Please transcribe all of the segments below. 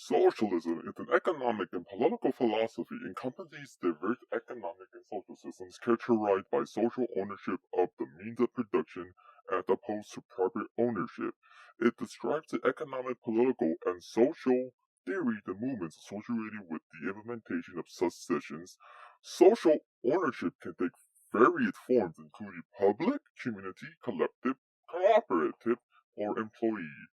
Socialism is an economic and political philosophy encompassing diverse economic and social systems characterized by social ownership of the means of production as opposed to private ownership. It describes the economic, political, and social theories and movements associated with the implementation of such systems. Social ownership can take various forms, including public, community, collective, cooperative, or employee.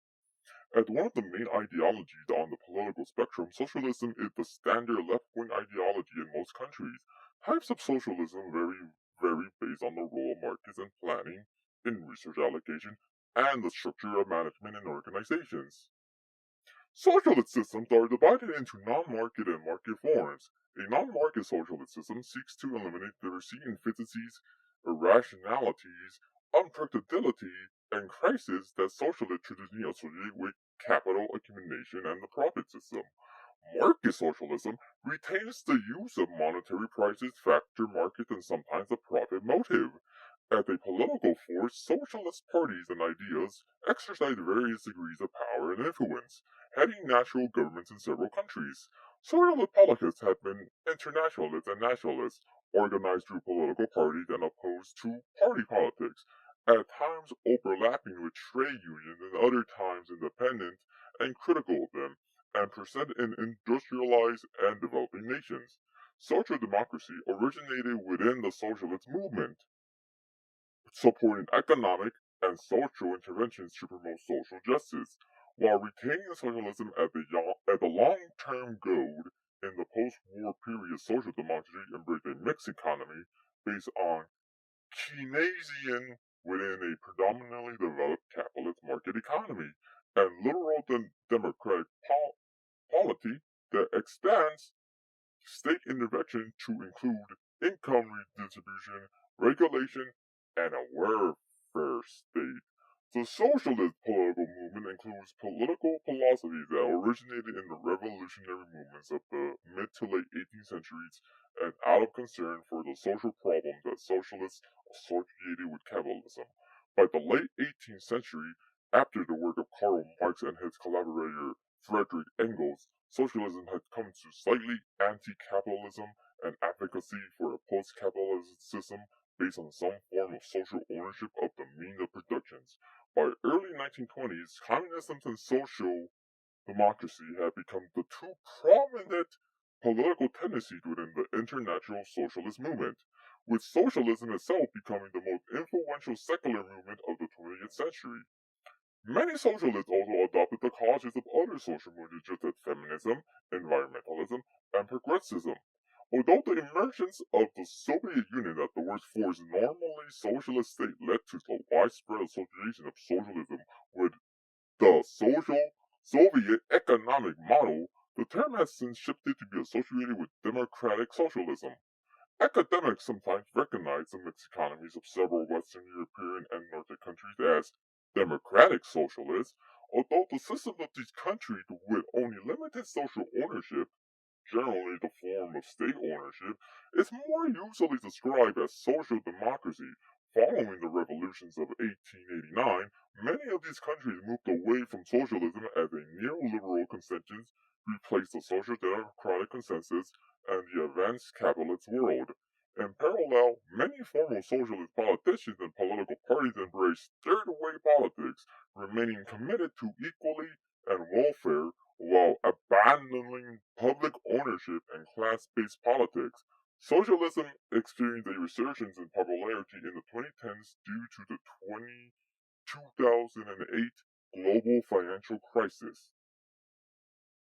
As one of the main ideologies on the political spectrum, socialism is the standard left-wing ideology in most countries. Types of socialism vary based on the role of markets in planning, in research allocation, and the structure of management in organizations. Socialist systems are divided into non-market and market forms. A non-market socialist system seeks to eliminate the perceived inefficiencies, irrationalities, unpredictability, and crises that socialists traditionally associate with capital accumulation and the profit system. Market socialism retains the use of monetary prices, factor markets, and sometimes a profit motive. As a political force, socialist parties and ideas exercise various degrees of power and influence, heading national governments in several countries. Socialist politics have been internationalist and nationalist, organized through political parties and opposed to party politics, at times overlapping with trade unions and other times independent and critical of them, and present in industrialized and developing nations. Social democracy originated within the socialist movement, supporting economic and social interventions to promote social justice, while retaining socialism as a long-term goal. In the post-war period, social democracy embraced a mixed economy based on Keynesian within a predominantly developed capitalist market economy, and liberal democratic polity that expands state intervention to include income redistribution, regulation, and a welfare state. The socialist political movement includes political philosophies that originated in the revolutionary movements of the mid to late 18th centuries and out of concern for the social problems that socialists associated with capitalism. By the late 18th century, after the work of Karl Marx and his collaborator Friedrich Engels, socialism had come to slightly anti-capitalism and advocacy for a post-capitalist system based on some form of social ownership of the means of production. By early 1920s, communism and social democracy had become the two prominent political tendencies within the international socialist movement, with socialism itself becoming the most influential secular movement of the 20th century. Many socialists also adopted the causes of other social movements such as feminism, environmentalism, and progressivism. Although the emergence of the Soviet Union as the world's first normally socialist state led to the widespread association of socialism with the Soviet economic model, the term has since shifted to be associated with democratic socialism. Academics sometimes recognize the mixed economies of several Western European and Nordic countries as democratic socialists, although the systems of these countries with only limited social ownership, generally the form of state ownership, is more usually described as social democracy. Following the revolutions of 1889, many of these countries moved away from socialism as a neoliberal consensus replaced the social democratic consensus and the advanced capitalist world. In parallel, many former socialist politicians and political parties embraced third-way politics, remaining committed to equality and welfare while abandoning public ownership and class-based politics. Socialism experienced a resurgence in popularity in the 2010s due to the 2008 global financial crisis.